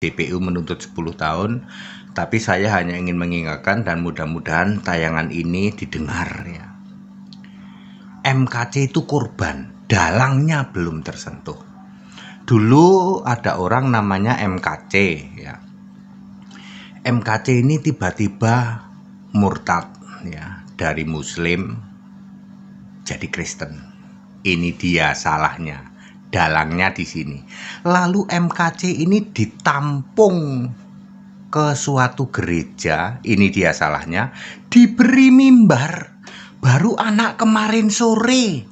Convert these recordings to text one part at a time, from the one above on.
JPU menuntut 10 tahun, tapi saya hanya ingin mengingatkan dan mudah-mudahan tayangan ini didengar ya. MKC itu korban, dalangnya belum tersentuh. Dulu ada orang namanya MKC ya. MKC ini tiba-tiba murtad ya, dari Muslim jadi Kristen. Ini dia salahnya. Dalangnya di sini. Lalu MKC ini ditampung ke suatu gereja, ini dia salahnya, diberi mimbar. Baru anak kemarin sore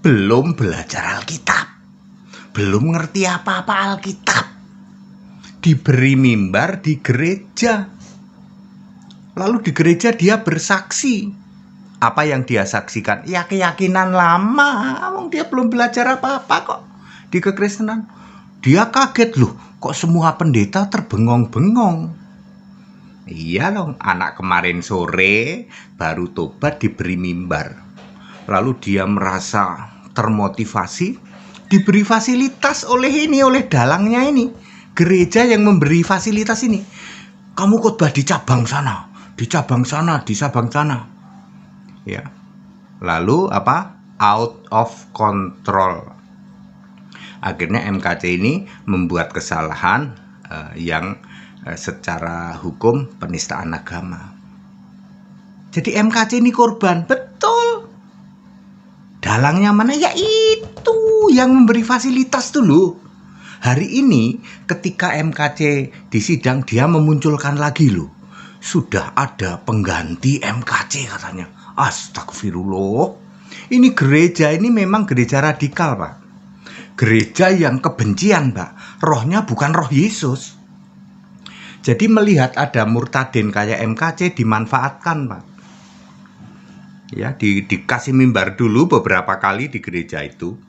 belum belajar Alkitab, belum ngerti apa-apa Alkitab, diberi mimbar di gereja. Lalu di gereja dia bersaksi. Apa yang dia saksikan? Ya keyakinan lama. Dia belum belajar apa-apa kok di kekristenan. Dia kaget loh, kok semua pendeta terbengong-bengong. Iya dong, anak kemarin sore baru tobat diberi mimbar. Lalu dia merasa termotivasi, diberi fasilitas oleh dalangnya ini. Gereja yang memberi fasilitas ini. Kamu khotbah di cabang sana, di cabang sana, di cabang sana. Ya. Lalu apa? Out of control. Akhirnya MKC ini membuat kesalahan yang secara hukum penistaan agama. Jadi MKC ini korban, betul. Dalangnya mana? Ya itu yang memberi fasilitas dulu. Hari ini ketika MKC di sidang dia memunculkan lagi loh. Sudah ada pengganti MKC katanya. Astagfirullah. Ini gereja ini memang gereja radikal, Pak. Gereja yang kebencian, Pak. Rohnya bukan roh Yesus. Jadi melihat ada murtadin kayak MKC dimanfaatkan, Pak. Ya, dikasih mimbar dulu beberapa kali di gereja itu.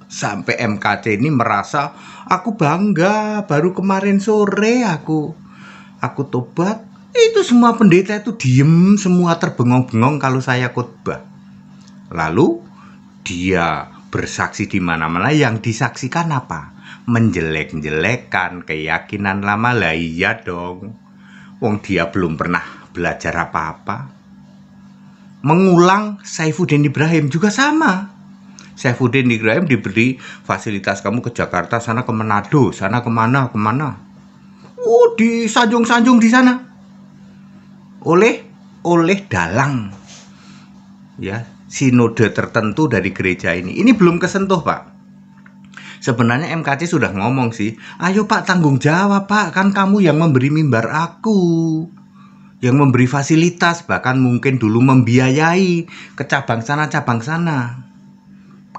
Sampai MKC ini merasa, aku bangga, baru kemarin sore aku tobat. Itu semua pendeta itu diem, semua terbengong-bengong kalau saya khotbah. Lalu dia bersaksi di mana-mana, yang disaksikan apa? Menjelek-jelekan keyakinan lama. Lah iya dong. Wong dia belum pernah belajar apa-apa. Mengulang Saifuddin Ibrahim juga sama. Saifuddin Ibrahim diberi fasilitas, kamu ke Jakarta, sana ke Manado, sana kemana. Oh, disanjung-sanjung di sana. Oleh dalang ya, sinode tertentu dari gereja ini. Ini belum kesentuh, Pak. Sebenarnya MKC sudah ngomong sih, ayo Pak tanggung jawab Pak, kan kamu yang memberi mimbar aku, yang memberi fasilitas, bahkan mungkin dulu membiayai ke cabang sana.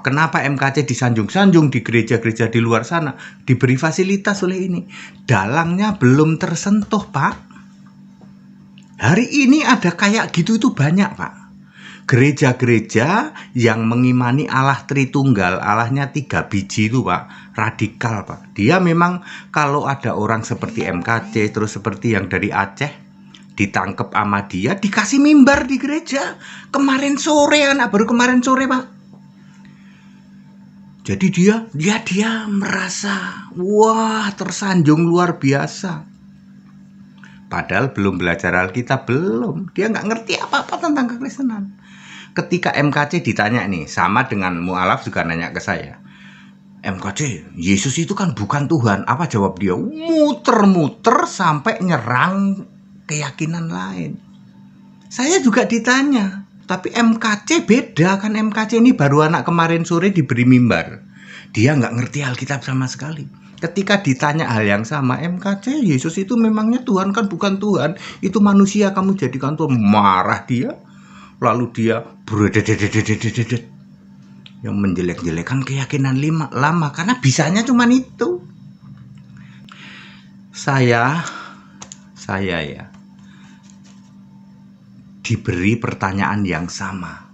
Kenapa MKC disanjung-sanjung di gereja-gereja di luar sana, diberi fasilitas oleh ini? Dalangnya belum tersentuh, Pak. Hari ini ada kayak gitu itu banyak, Pak. Gereja-gereja yang mengimani Allah Tritunggal, Allahnya 3 biji itu, Pak, radikal, Pak. Dia memang kalau ada orang seperti MKC, terus seperti yang dari Aceh, ditangkep sama dia, dikasih mimbar di gereja. Kemarin sore, baru kemarin sore, Pak. Jadi dia merasa, wah, tersanjung luar biasa. Padahal belum belajar Alkitab, belum. Dia nggak ngerti apa-apa tentang kekristenan. Ketika MKC ditanya nih, sama dengan mualaf juga nanya ke saya, MKC, Yesus itu kan bukan Tuhan. Apa jawab dia? Muter-muter sampai nyerang keyakinan lain. Saya juga ditanya, tapi MKC beda kan. MKC ini baru anak kemarin sore diberi mimbar. Dia nggak ngerti Alkitab sama sekali. Ketika ditanya hal yang sama, MKC, Yesus itu memangnya Tuhan? Kan bukan Tuhan, itu manusia, kamu jadikan Tuhan. Marah dia. Lalu dia berdedet yang menjelek-jelekan keyakinan lama, karena bisanya cuma itu. Saya ya diberi pertanyaan yang sama.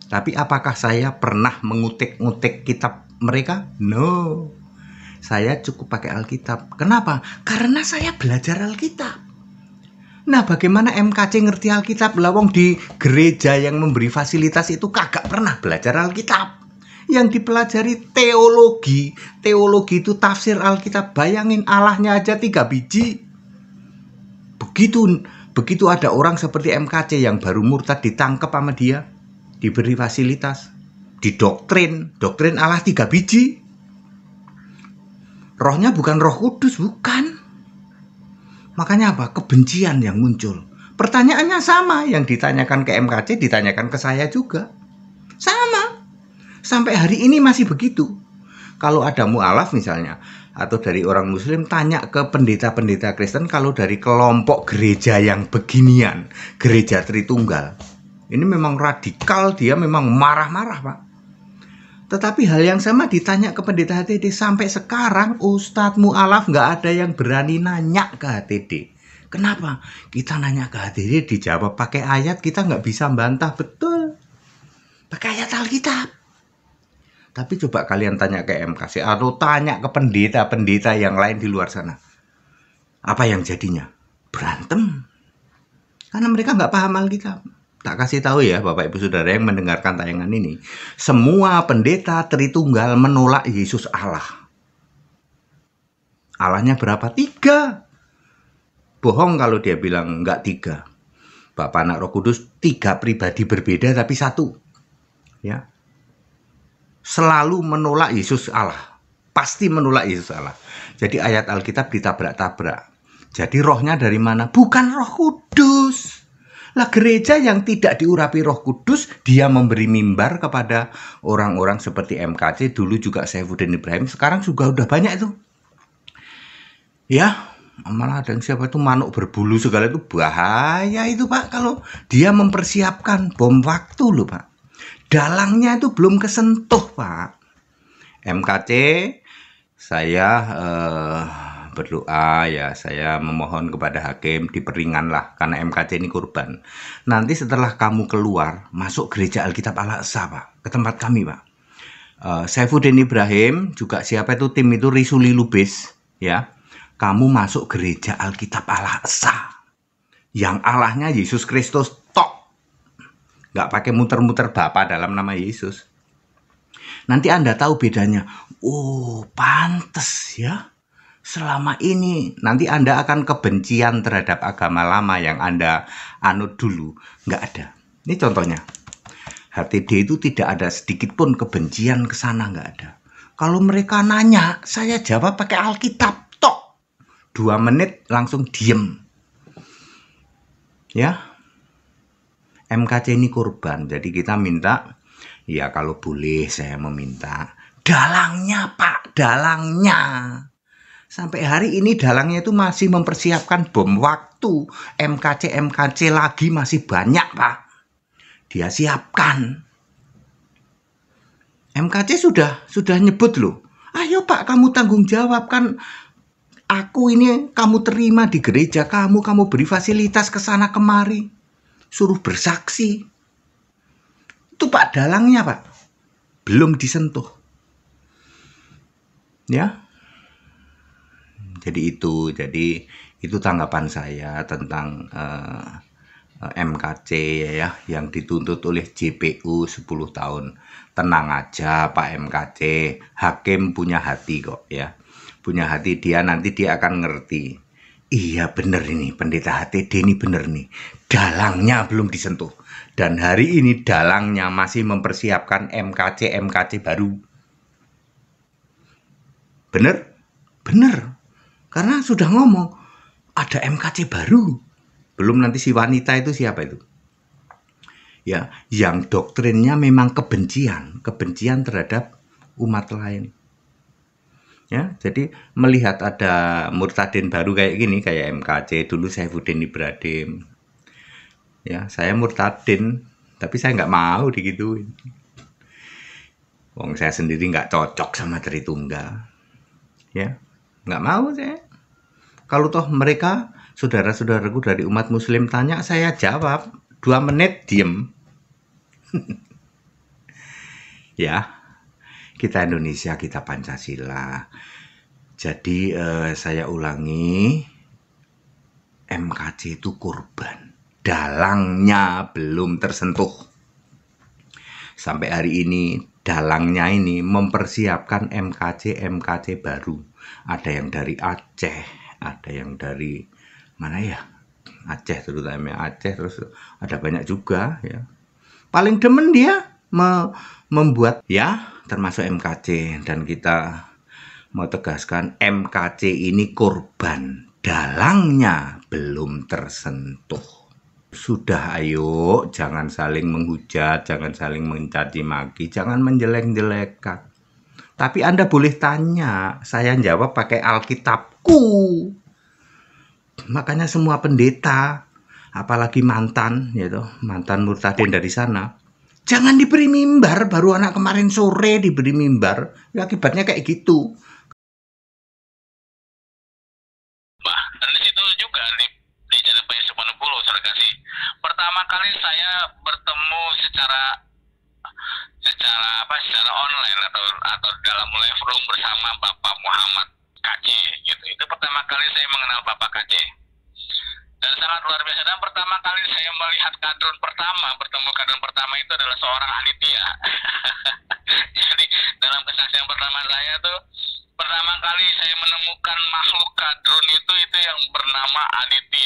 Tapi apakah saya pernah mengutik-ngutik kitab mereka? No. Saya cukup pakai Alkitab. Kenapa? Karena saya belajar Alkitab. Nah, bagaimana MKC ngerti Alkitab? Lawang di gereja yang memberi fasilitas itu kagak pernah belajar Alkitab. Yang dipelajari teologi. Teologi itu tafsir Alkitab. Bayangin Allahnya aja 3 biji. Begitu ada orang seperti MKC yang baru murtad ditangkap sama dia, diberi fasilitas, didoktrin Allah 3 biji. Rohnya bukan Roh Kudus, bukan. Makanya apa? Kebencian yang muncul. Pertanyaannya sama, yang ditanyakan ke MKC ditanyakan ke saya juga. Sama. Sampai hari ini masih begitu. Kalau ada mu'alaf misalnya, atau dari orang muslim tanya ke pendeta-pendeta Kristen, kalau dari kelompok gereja yang beginian, gereja Tritunggal, ini memang radikal, dia memang marah-marah, Pak. Tetapi hal yang sama ditanya ke pendeta HTD. Sampai sekarang Ustadz mu'alaf nggak ada yang berani nanya ke HTD. Kenapa? Kita nanya ke HTD dijawab pakai ayat, kita nggak bisa bantah. Betul, pakai ayat Alkitab. Tapi coba kalian tanya ke MKC atau tanya ke pendeta-pendeta yang lain di luar sana. Apa yang jadinya? Berantem. Karena mereka nggak paham Alkitab. Tak kasih tahu ya Bapak Ibu Saudara yang mendengarkan tayangan ini. Semua pendeta Tritunggal menolak Yesus Allah. Allahnya berapa? 3. Bohong kalau dia bilang nggak 3. Bapa, Anak, Roh Kudus 3 pribadi berbeda tapi 1. Ya. Selalu menolak Yesus Allah. Pasti menolak Yesus Allah. Jadi ayat Alkitab ditabrak-tabrak. Jadi rohnya dari mana? Bukan Roh Kudus. Lah gereja yang tidak diurapi Roh Kudus, dia memberi mimbar kepada orang-orang seperti MKC, dulu juga Saifuddin Ibrahim, sekarang juga udah banyak itu. Ya, malah ada yang siapa itu manuk berbulu segala itu, bahaya itu Pak, kalau dia mempersiapkan bom waktu loh Pak. Dalangnya itu belum kesentuh Pak. MKC, saya berdoa ya, saya memohon kepada hakim diperinganlah karena MKC ini korban. Nanti setelah kamu keluar masuk gereja Alkitab Al-Aqsa Pak, ke tempat kami Pak. Saifuddin Ibrahim juga siapa itu tim itu Risuli Lubis ya. Kamu masuk gereja Alkitab Al-Aqsa yang Allahnya Yesus Kristus tok. Nggak pakai muter-muter Bapa dalam nama Yesus. Nanti Anda tahu bedanya. Oh, pantes ya. Selama ini nanti Anda akan kebencian terhadap agama lama yang Anda anut dulu. Nggak ada. Ini contohnya. HTD itu tidak ada sedikit pun kebencian ke sana, nggak ada. Kalau mereka nanya, saya jawab pakai Alkitab. Tok. 2 menit langsung diem. Ya. MKC ini korban, jadi kita minta, ya kalau boleh saya meminta, dalangnya Pak, dalangnya. Sampai hari ini dalangnya itu masih mempersiapkan bom waktu. MKC lagi masih banyak Pak. Dia siapkan. MKC sudah nyebut loh. Ayo Pak, kamu tanggung jawab kan. Aku ini kamu terima di gereja kamu beri fasilitas ke sana kemari. Suruh bersaksi. Itu Pak dalangnya Pak. Belum disentuh. Ya. Jadi itu tanggapan saya tentang MKC ya yang dituntut oleh JPU 10 tahun. Tenang aja Pak MKC, hakim punya hati kok ya. Punya hati nanti dia akan ngerti. Iya bener ini pendeta HTD ini bener nih. Dalangnya belum disentuh. Dan hari ini dalangnya masih mempersiapkan MKC baru. Bener? Bener. Karena sudah ngomong ada MKC baru. Belum nanti si wanita itu siapa itu? Ya, yang doktrinnya memang kebencian terhadap umat lain. Ya, jadi melihat ada murtadin baru kayak gini, kayak MKC, dulu Saifuddin Ibrahim. Ya, saya murtadin, tapi saya nggak mau digituin. Wong saya sendiri nggak cocok sama Tritunggal. Ya, nggak mau saya. Kalau toh mereka, saudara-saudaraku dari umat muslim tanya, saya jawab, 2 menit diem. Ya. Kita Indonesia, kita Pancasila. Jadi saya ulangi, MKC itu korban. Dalangnya belum tersentuh. sampai hari ini dalangnya ini mempersiapkan MKC baru. Ada yang dari Aceh, ada yang dari mana ya? Aceh, terutama Aceh, terus ada banyak juga ya. Paling demen dia membuat ya, termasuk MKC, dan kita mau tegaskan MKC ini korban, dalangnya belum tersentuh. Sudah, ayo, jangan saling menghujat, jangan saling mencaci maki, jangan menjelek-jelekan. Tapi Anda boleh tanya, saya jawab pakai Alkitabku. Makanya semua pendeta, apalagi mantan, gitu, mantan murtadin dari sana, jangan diberi mimbar. Baru anak kemarin sore diberi mimbar, ya akibatnya kayak gitu. Dan di situ juga di Jalan Bayu Sumanipulu, saya kasih. Pertama kali saya bertemu secara online atau dalam live room bersama Bapak Muhammad KC gitu. Itu pertama kali saya mengenal Bapak KC. Dan sangat luar biasa. Dan pertama kali saya melihat bertemu kadrun pertama itu adalah seorang Aditya. Jadi dalam kesaksian pertama saya tuh, pertama kali saya menemukan makhluk kadrun itu yang bernama Aditya.